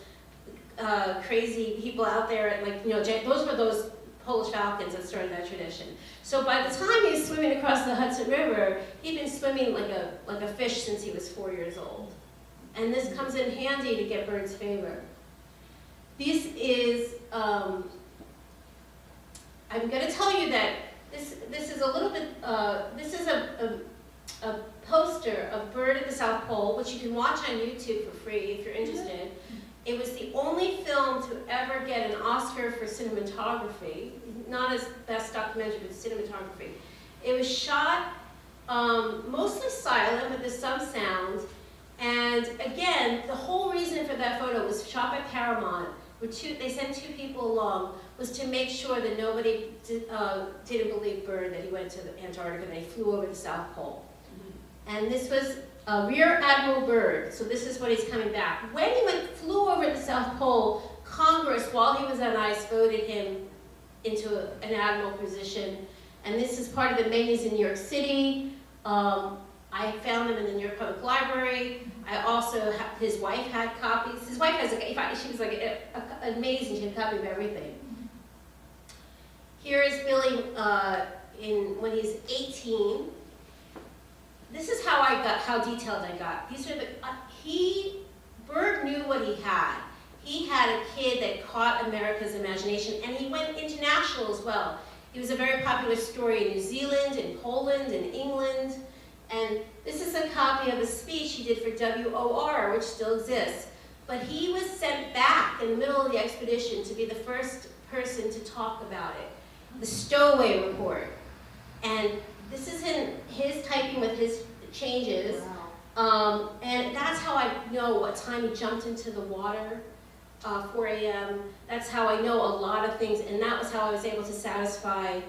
crazy people out there, those were those Polish Falcons that started that tradition. So by the time he was swimming across the Hudson River, he'd been swimming like a fish since he was 4 years old. And this comes in handy to get Bird's favor. This is, I'm going to tell you that this is a little bit, this is a poster of Bird at the South Pole, which you can watch on YouTube for free if you're interested. It was the only film to ever get an Oscar for cinematography, not as best documentary, but cinematography. It was shot mostly silent, but there's some sound. And again, the whole reason for that photo was shot by Paramount. They sent 2 people along, was to make sure that nobody didn't believe Bird that he went to Antarctica and they flew over the South Pole. And this was Rear Admiral Byrd, so this is when he's coming back. When he flew over the South Pole, Congress, while he was on ice, voted him into an admiral position. And this is part of the menus in New York City. I found them in the New York Public Library. I also, his wife had copies. His wife has, she was like amazing, she had a copy of everything. Here is Billy when he's 18. This is how detailed I got. These are Bird knew what he had. He had a kid that caught America's imagination, and he went international as well. He was a very popular story in New Zealand, in Poland, in England. And this is a copy of a speech he did for WOR, which still exists. But he was sent back in the middle of the expedition to be the first person to talk about it. The Stowaway Report. And this is in his typing with his changes. Wow. And that's how I know what time he jumped into the water, 4 a.m. That's how I know a lot of things. And that was how I was able to satisfy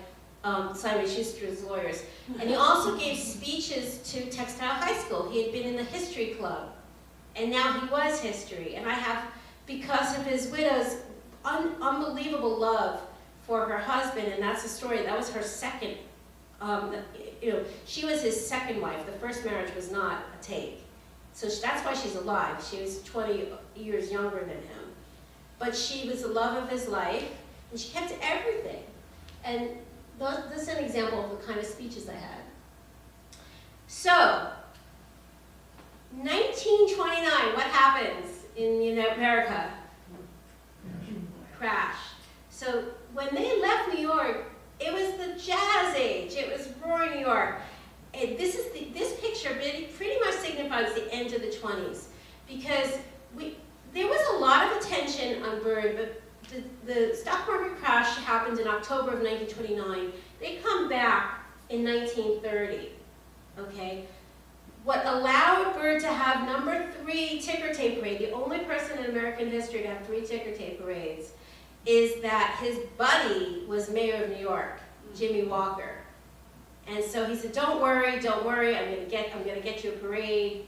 Simon & Schuster's lawyers. And he also gave speeches to Textile High School. He had been in the history club, and now he was history. And I have, because of his widow's unbelievable love for her husband, and that's the story, that was her second she was his second wife. The first marriage was not a take. So that's why she's alive. She was 20 years younger than him. But she was the love of his life, and she kept everything. And this is an example of the kind of speeches I had. So, 1929, what happens in America? Crash. So when they left New York, it was the jazz age. It was roaring New York. And this picture pretty much signifies the end of the 20s, because there was a lot of attention on Bird, but the stock market crash happened in October of 1929. They come back in 1930. Okay. What allowed Bird to have number 3 ticker tape parade, the only person in American history to have 3 ticker tape parades, is that his buddy was mayor of New York, Jimmy Walker. And so he said, don't worry, I'm gonna get you a parade.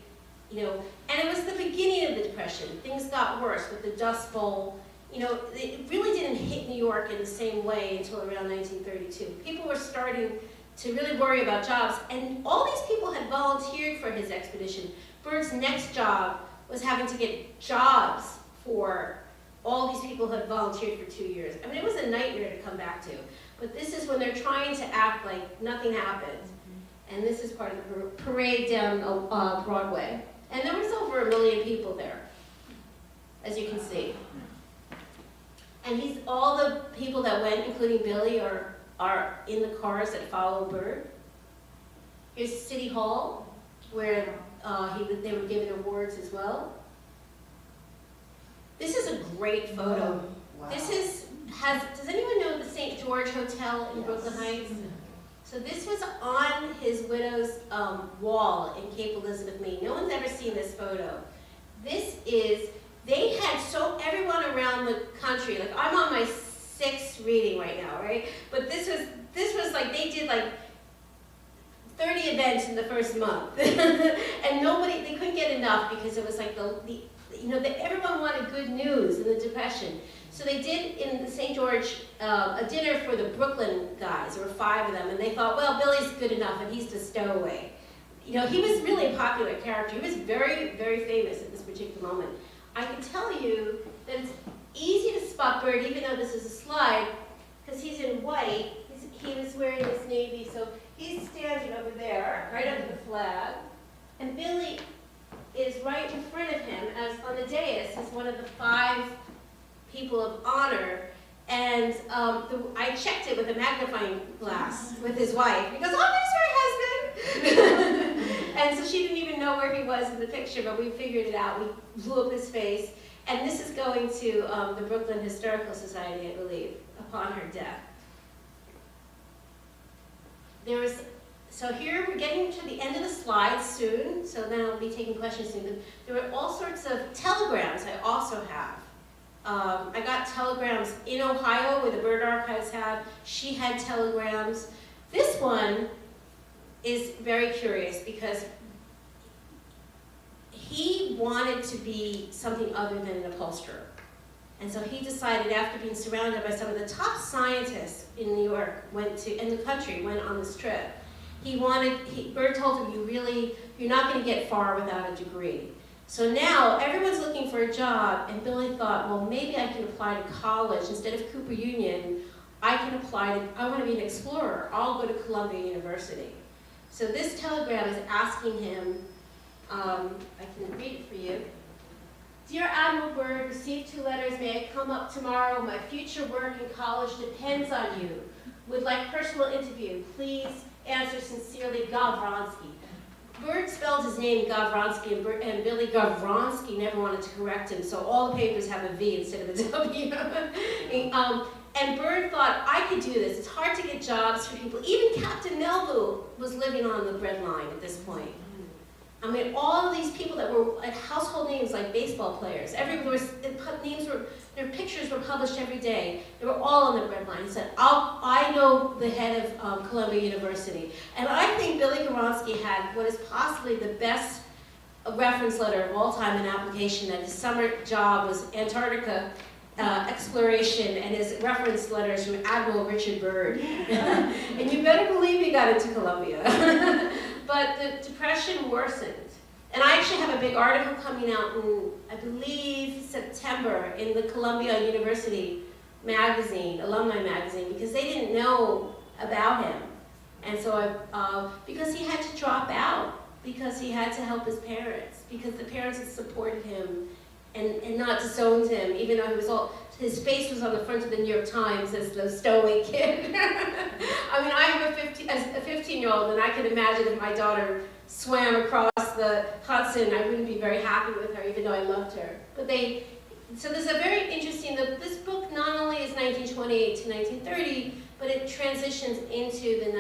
And it was the beginning of the Depression. Things got worse with the Dust Bowl. It really didn't hit New York in the same way until around 1932. People were starting to really worry about jobs, and all these people had volunteered for his expedition. Bird's next job was having to get jobs for all these people who had volunteered for 2 years. I mean, it was a nightmare to come back to. But this is when they're trying to act like nothing happened. And this is part of the parade down Broadway. And there was over 1 million people there, as you can see. And all the people that went, including Billy, are in the cars that follow Bird. Here's City Hall, where they were given awards as well. This is a great photo. Wow. Does anyone know the St. George Hotel in Brooklyn Heights? So this was on his widow's wall in Cape Elizabeth, Maine. No one's ever seen this photo. They had everyone around the country, like I'm on my 6th reading right now, right? But this was like, they did like 30 events in the first month. And they couldn't get enough, because it was like everyone wanted good news in the Depression. So they did in St. George a dinner for the Brooklyn guys. There were 5 of them, and they thought, well, Billy's good enough, and he's the Stowaway. He was really a popular character. He was very, very famous at this particular moment. I can tell you that it's easy to spot Bird, even though this is a slide, because he's in white. He was wearing his navy, so he's standing over there, right under the flag, and Billy is right in front of him, as on the dais, as one of the 5 people of honor. And I checked it with a magnifying glass with his wife. He goes, oh, there's my husband! And so she didn't even know where he was in the picture, but we figured it out. We blew up his face. And this is going to the Brooklyn Historical Society, I believe, upon her death. So here we're getting to the end of the slides soon, so then I'll be taking questions soon. There were all sorts of telegrams I also have. I got telegrams in Ohio, where the Bird Archives have. She had telegrams. This one is very curious, because he wanted to be something other than an upholsterer. And so he decided, after being surrounded by some of the top scientists in New York, in the country, went on this trip. Bird told him, you're not going to get far without a degree. So now everyone's looking for a job, and Billy thought, well, maybe I can apply to college. Instead of Cooper Union, I want to be an explorer. I'll go to Columbia University. So this telegram is asking him, I can read it for you. Dear Admiral Bird, received 2 letters. May I come up tomorrow? My future work in college depends on you. Would like personal interview. Please answer sincerely, Gavronsky. Bird spelled his name Gavronsky, and Billy Gavronsky never wanted to correct him, so all the papers have a V instead of a W. And Bird thought, I could do this. It's hard to get jobs for people. Even Captain Melville was living on the bread line at this point. I mean, all of these people that were like household names, like baseball players, their pictures were published every day. They were all on the bread line. He said, I know the head of Columbia University. And I think Billy Gavronsky had what is possibly the best reference letter of all time in application, that his summer job was Antarctica, exploration and his reference letters from Admiral Richard Byrd. And you better believe he got into Columbia. But the Depression worsened. And I actually have a big article coming out in, I believe, September in the Columbia University magazine, alumni magazine, because they didn't know about him. And so because he had to drop out, because he had to help his parents, because the parents had supported him and not disowned him, even though he was his face was on the front of the New York Times as the stowaway kid. I mean, I have a 15-year-old, and I can imagine if my daughter swam across the Hudson, I wouldn't be very happy with her, even though I loved her. But so there's a very interesting, this book not only is 1928 to 1930, but it transitions into the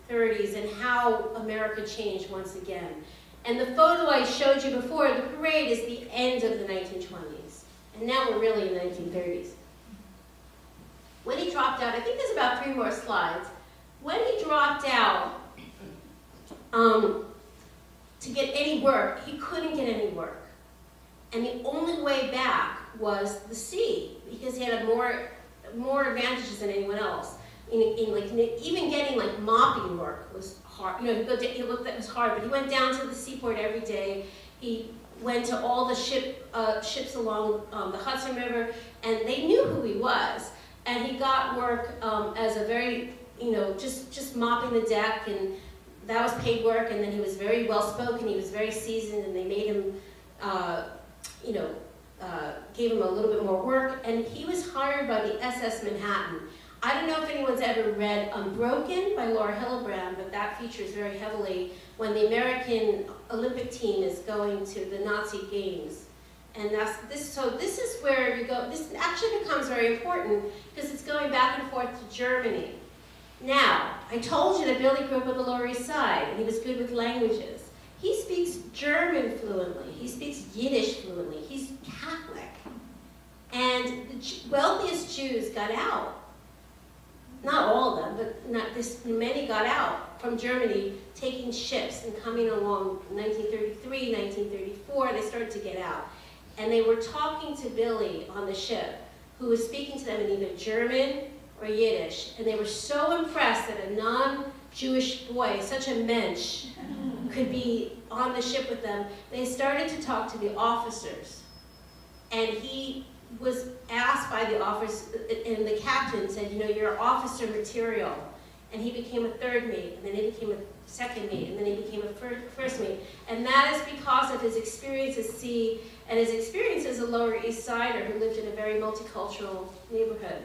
1930s and how America changed once again. And the photo I showed you before, the parade, is the end of the 1920s. And now we're really in the 1930s. When he dropped out, I think there's about 3 more slides. When he dropped out to get any work, he couldn't get any work. And the only way back was the sea, because he had more advantages than anyone else. Even getting like mopping work was hard. You know, he looked at it was hard, but he went down to the seaport every day. He went to all the ships along the Hudson River, and they knew who he was. And he got work as a very, just mopping the deck, and that was paid work. And then he was very well spoken. He was very seasoned, and they made him, gave him a little bit more work. And he was hired by the SS Manhattan. I don't know if anyone's ever read Unbroken by Laura Hillebrand, but that features very heavily when the American Olympic team is going to the Nazi games. And so this is where you go, this actually becomes very important because it's going back and forth to Germany. Now, I told you that Billy grew up on the Lower East Side, and he was good with languages. He speaks German fluently, he speaks Yiddish fluently, he's Catholic. And the wealthiest Jews got out. Not all of them, but many got out from Germany, taking ships and coming along 1933, 1934, they started to get out. And they were talking to Billy on the ship, who was speaking to them in either German or Yiddish. And they were so impressed that a non-Jewish boy, such a mensch, could be on the ship with them. They started to talk to the officers. And he was asked by the officers, and the captain said, you're officer material. And he became a 3rd mate, and then he became a 2nd mate, and then he became a 1st mate. And that is because of his experience at sea and his experience as a Lower East Sider who lived in a very multicultural neighborhood.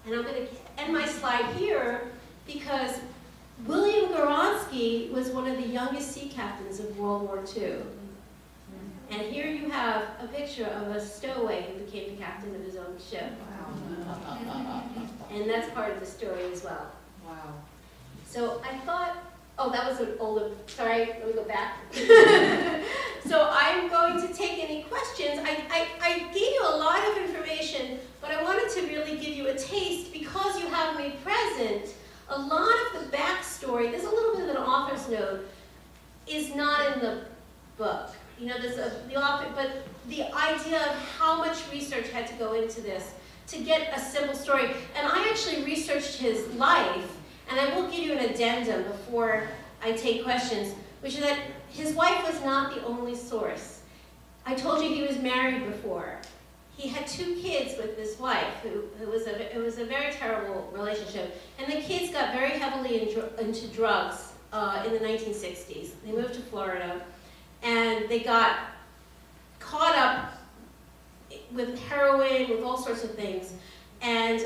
And I'm going to end my slide here because William Goronsky was one of the youngest sea captains of World War II. And here you have a picture of a stowaway who became the captain of his own ship. Wow. And that's part of the story as well. Wow. So I thought, that was an older, sorry, let me go back. So I'm going to take any questions. I gave you a lot of information, but I wanted to really give you a taste because you have me present. A lot of the backstory, there's a little bit of an author's note, is not in the book. There's the author, but the idea of how much research had to go into this to get a simple story. And I actually researched his life, and I will give you an addendum before I take questions, which is that his wife was not the only source. I told you he was married before. He had 2 kids with his wife, it was a very terrible relationship. And the kids got very heavily into drugs in the 1960s. They moved to Florida. And they got caught up with heroin, with all sorts of things, and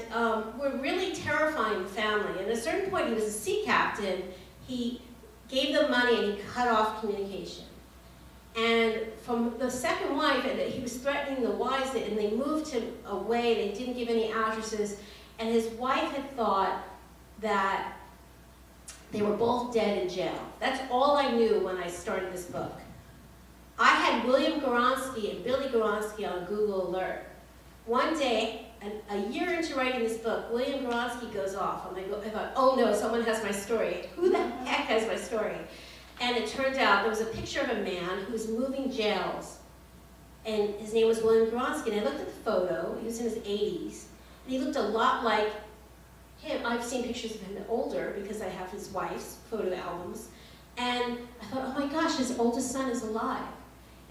were really terrifying the family. And at a certain point, he was a sea captain. He gave them money and he cut off communication. And from the second wife, he was threatening the wives, and they moved him away. They didn't give any addresses. And his wife had thought that they were both dead in jail. That's all I knew when I started this book. I had William Goronsky and Billy Goronsky on Google Alert. One day, a year into writing this book, William Goronsky goes off. I thought, oh no, someone has my story. Who the heck has my story? And it turned out there was a picture of a man who was moving jails. and his name was William Gronsky. And I looked at the photo. He was in his 80s, and he looked a lot like him. I've seen pictures of him older because I have his wife's photo albums. And I thought, oh my gosh, his oldest son is alive.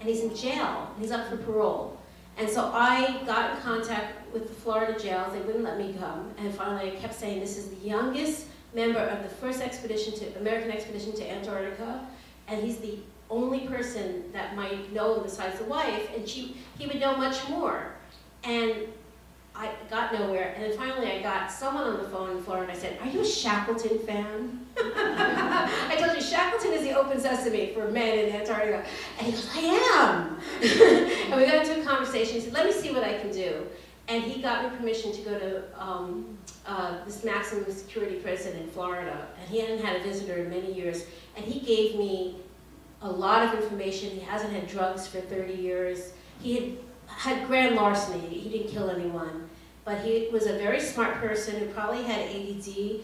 And he's in jail, and he's up for parole. And so I got in contact with the Florida jails. They wouldn't let me come. And finally I kept saying, this is the youngest member of the first American expedition to Antarctica. And he's the only person that might know him besides the wife. And he would know much more. And I got nowhere, and then finally I got someone on the phone in Florida. I said, are you a Shackleton fan? I told you, Shackleton is the open sesame for men in Antarctica. And he goes, I am. And we got into a conversation. He said, let me see what I can do. And he got me permission to go to this maximum security prison in Florida. And he hadn't had a visitor in many years. And he gave me a lot of information. He hasn't had drugs for 30 years. He had grand larceny. He didn't kill anyone, but he was a very smart person who probably had ADD.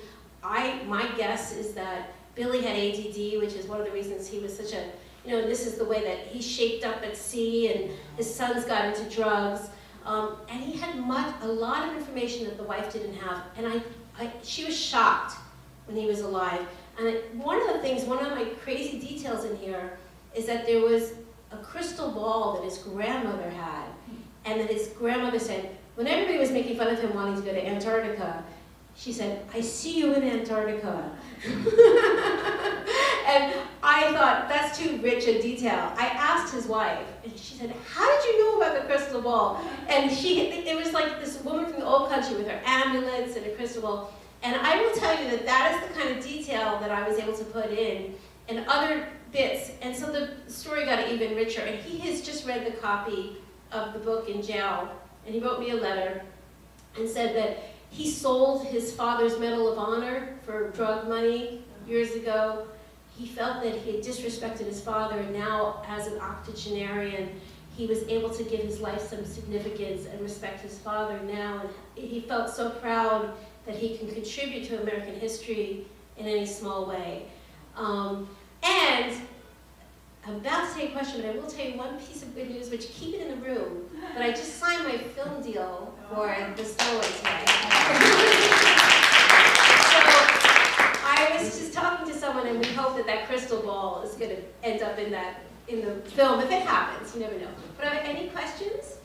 My guess is that Billy had ADD, which is one of the reasons he was such a, this is the way that he shaped up at sea, and his sons got into drugs. And he had a lot of information that the wife didn't have, and she was shocked when he was alive. And one of my crazy details in here is that there was a crystal ball that his grandmother had, and that his grandmother said, when everybody was making fun of him wanting to go to Antarctica, she said, I see you in Antarctica. And I thought, that's too rich a detail. I asked his wife, and she said, how did you know about the crystal ball? And it was like this woman from the old country with her amulets and a crystal ball. And I will tell you that is the kind of detail that I was able to put in, and other bits. And so the story got even richer. And he has just read the copy of the book in jail, and he wrote me a letter and said that he sold his father's Medal of Honor for drug money years ago. He felt that he had disrespected his father, and now as an octogenarian, he was able to give his life some significance and respect his father now. And he felt so proud that he can contribute to American history in any small way. And I'm about to take a question, but I will tell you one piece of good news, which keep it in the room, but I just signed my film deal for the Stowaway today. So I was just talking to someone, and we hope that crystal ball is going to end up in the film. If it happens, you never know. But are there any questions?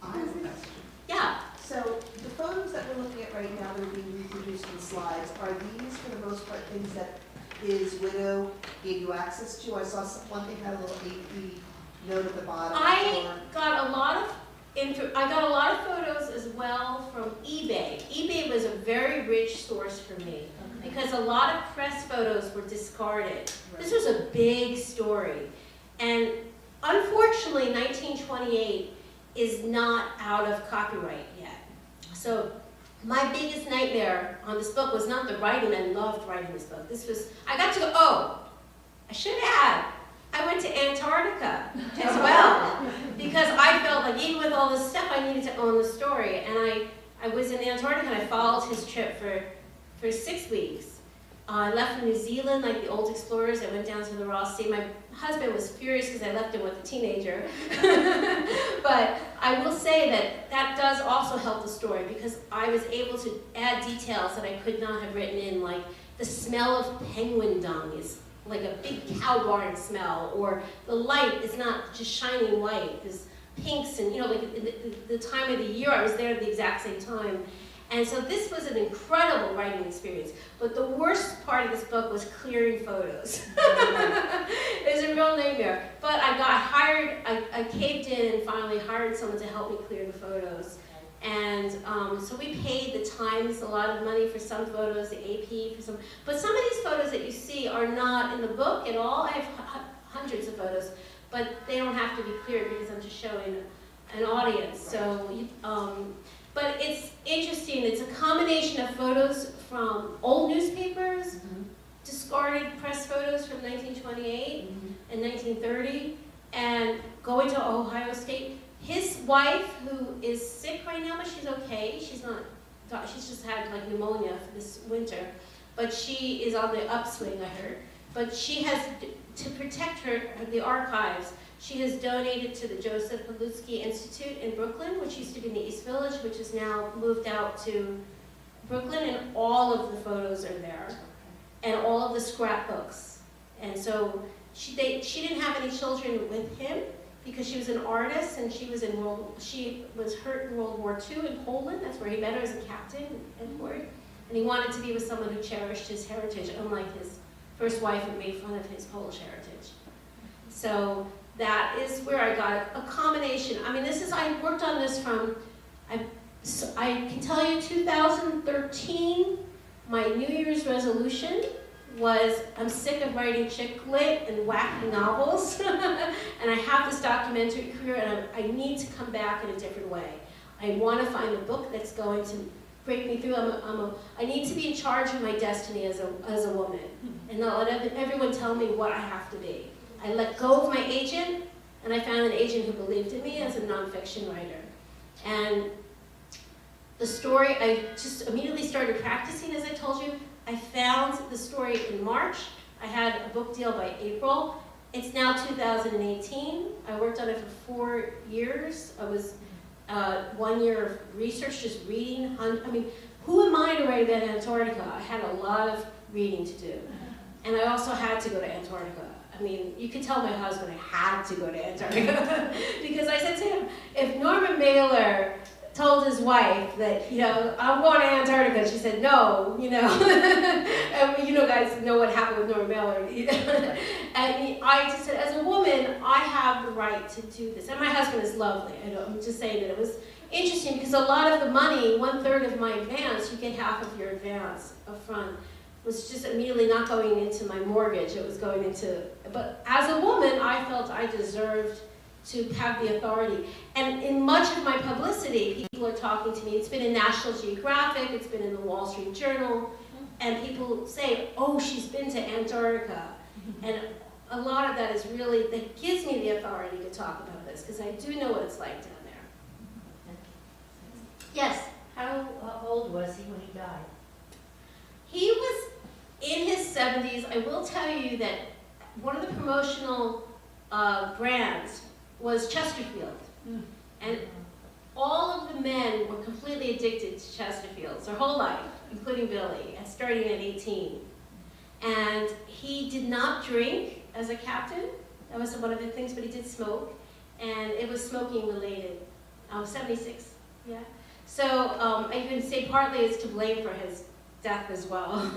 I have a question. Yeah. So the photos that we're looking at right now that are being reproduced in slides, are these for the most part things that his widow gave you access to? I saw one thing had a little AP note at the bottom. I got a lot of photos as well from eBay. eBay was a very rich source for me because a lot of press photos were discarded. Right. This was a big story. And unfortunately, 1928 is not out of copyright yet. So my biggest nightmare on this book was not the writing. I loved writing this book. I got to go, I should add, I went to Antarctica as well, because I felt like even with all this stuff, I needed to own the story. And I was in Antarctica, and I followed his trip for 6 weeks. I left from New Zealand like the old explorers. I went down to the Ross Sea. My husband was furious because I left him with a teenager. But I will say that does also help the story, because I was able to add details that I could not have written in, like the smell of penguin dung is like a big cow barn smell, or the light is not just shining white, there's pinks, and like the time of the year I was there at the exact same time. And so this was an incredible writing experience. But the worst part of this book was clearing photos. It was a real nightmare. But I got hired, I caved in and finally hired someone to help me clear the photos. And so we paid the Times a lot of money for some photos, the AP for some. But some of these photos that you see are not in the book at all. I have hundreds of photos, but they don't have to be cleared because I'm just showing an audience. So. But it's interesting. It's a combination of photos from old newspapers, discarded press photos from 1928 and 1930, and going to Ohio State. His wife, who is sick right now, but she's okay. She's just had like pneumonia for this winter, but she is on the upswing, I heard. but she has, to protect the archives, she has donated to the Joseph Palutsky Institute in Brooklyn, which used to be in the East Village, which is now moved out to Brooklyn, and all of the photos are there, and all of the scrapbooks. And so she didn't have any children with him because she was an artist, and she was hurt in World War II in Poland. That's where he met her as a captain in war. And he wanted to be with someone who cherished his heritage, unlike his first wife who made fun of his Polish heritage. So that is where I got a combination. I mean, I worked on this from, I can tell you 2013, my New Year's resolution was, I'm sick of writing chick lit and wacky novels, and I have this documentary career, and I need to come back in a different way. I want to find a book that's going to break me through. I need to be in charge of my destiny as a woman, and not let everyone tell me what I have to be. I let go of my agent, and I found an agent who believed in me as a nonfiction writer. And the story, I just immediately started practicing, as I told you. I found the story in March. I had a book deal by April. It's now 2018. I worked on it for 4 years. I was 1 year of research, just reading. I mean, who am I to write about Antarctica? I had a lot of reading to do. And I also had to go to Antarctica. I mean, you could tell my husband I had to go to Antarctica because I said to him, if Norman Mailer told his wife that, you know, I'm going to Antarctica, she said, no, you know. And you know, guys know what happened with Norman Mailer. And I just said, as a woman, I have the right to do this. And my husband is lovely. I'm just saying that it was interesting because a lot of the money, 1/3 of my advance, you get half of your advance up front, was just immediately not going into my mortgage. It was going into, but as a woman, I felt I deserved to have the authority. And in much of my publicity, people are talking to me. It's been in National Geographic, it's been in the Wall Street Journal, and people say, oh, she's been to Antarctica. And a lot of that is really, that gives me the authority to talk about this, because I do know what it's like down there. Yes? How old was he when he died? He was in his 70s. I will tell you that one of the promotional brands was Chesterfield. And all of the men were completely addicted to Chesterfields their whole life, including Billy, and starting at 18. And he did not drink as a captain. That was one of the things, but he did smoke. And it was smoking related. 76, yeah. So I can say partly it's to blame for his death as well.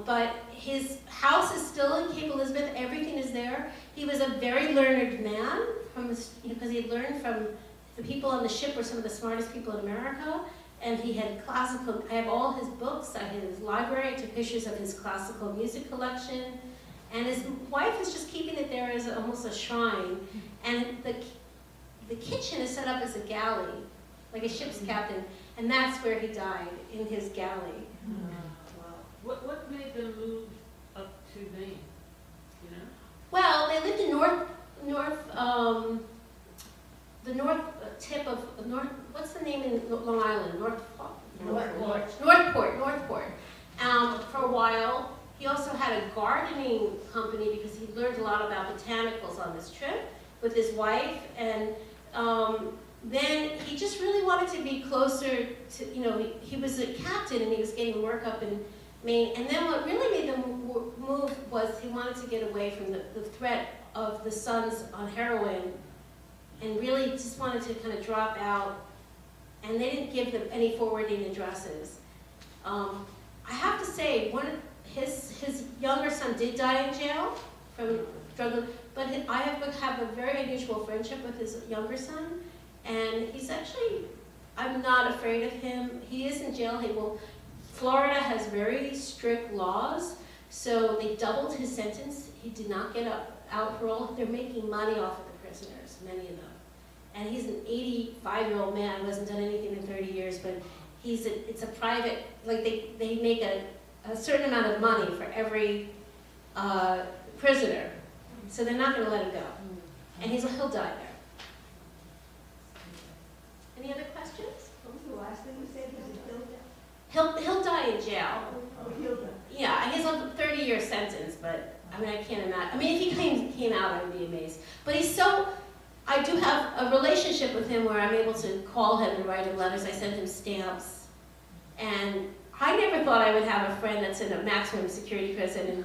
But his house is still in Cape Elizabeth. Everything is there. He was a very learned man, because he had learned from the people on the ship were some of the smartest people in America. And he had classical, I have all his books, I have his library, I took pictures of his classical music collection. And his wife is just keeping it there as almost a shrine. And the kitchen is set up as a galley, like a ship's captain. And that's where he died, in his galley. What made them move up to Maine? You know? Well, they lived in the north tip of what's the name in Long Island? Northport. For a while. He also had a gardening company because he learned a lot about botanicals on this trip with his wife, and then he just really wanted to be closer to, you know, he was a captain and he was getting work up in Maine. And then what really made them move was he wanted to get away from the threat of the sons on heroin, and really just wanted to kind of drop out. And they didn't give them any forwarding addresses. I have to say, his younger son did die in jail from drug, but I have a very unusual friendship with his younger son, and he's actually, I'm not afraid of him. He is in jail. Florida has very strict laws, so they doubled his sentence. He did not get out parole. They're making money off of the prisoners, many of them. And he's an 85-year-old man who hasn't done anything in 30 years, but it's a private, like they make a certain amount of money for every prisoner. So they're not going to let him go. And he'll die there. Any other questions? What was the last thing you said? Was it killed? He'll die in jail. Oh, he'll die. Yeah, he's 30 30-year sentence, but I mean, I can't imagine. I mean, if he came out, I would be amazed. But he's so, I do have a relationship with him where I'm able to call him and write him letters. I send him stamps. And I never thought I would have a friend that's in a maximum security prison.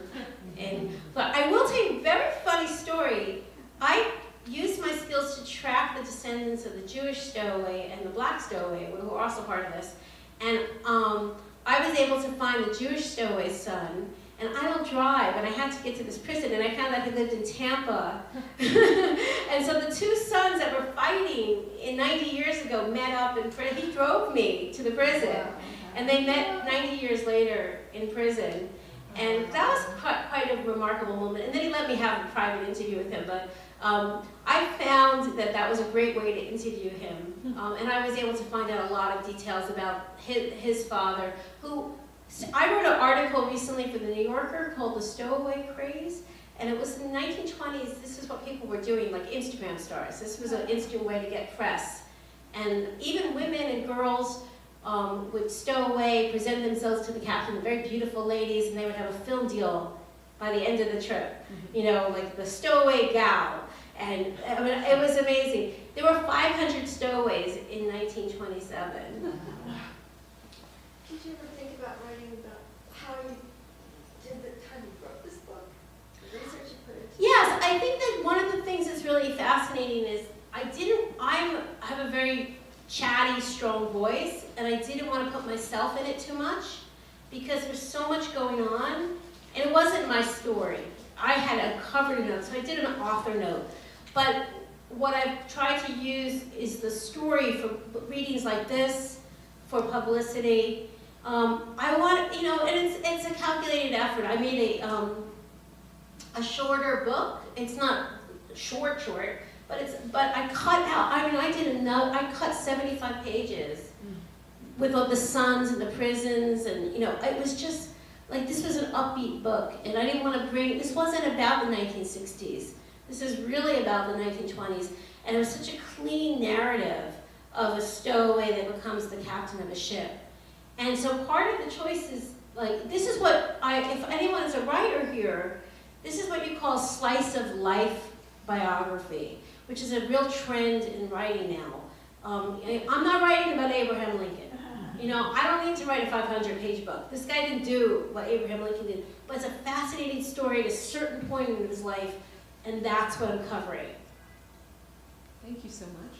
But I will tell you a very funny story. I used my skills to track the descendants of the Jewish stowaway and the black stowaway, who are also part of this. And I was able to find the Jewish stowaway's son. And I don't drive, and I had to get to this prison, and I found out he lived in Tampa. And so the two sons that were fighting 90 years ago met up in prison. He drove me to the prison, and they met 90 years later in prison. And that was quite a remarkable moment. And then he let me have a private interview with him, but I found that that was a great way to interview him. And I was able to find out a lot of details about his father, who, I wrote an article recently for the New Yorker called The Stowaway Craze, and it was in the 1920s. This is what people were doing, like Instagram stars. This was an instant way to get press. And even women and girls would stow away, present themselves to the captain, the very beautiful ladies, and they would have a film deal by the end of the trip. You know, like the stowaway gal. And I mean, it was amazing. There were 500 stowaways in 1927. Did you ever think about writing about how you wrote this book? The research you put into it? Yes, I think that one of the things that's really fascinating is I have a very chatty, strong voice, and I didn't want to put myself in it too much because there's so much going on, and it wasn't my story. I had a cover note, so I did an author note. But what I've tried to use is the story for readings like this, for publicity. I want, you know, and it's a calculated effort. I made a shorter book. It's not short, but I cut out. I mean, I cut 75 pages with all the sons and the prisons, and you know, it was just like this was an upbeat book, and I didn't want to bring. This wasn't about the 1960s. This is really about the 1920s, and it was such a clean narrative of a stowaway that becomes the captain of a ship. And so part of the choice is, like, this is what if anyone is a writer here, this is what you call slice of life biography, which is a real trend in writing now. I'm not writing about Abraham Lincoln. You know, I don't need to write a 500-page book. This guy didn't do what Abraham Lincoln did, but it's a fascinating story at a certain point in his life, and that's what I'm covering. Thank you so much.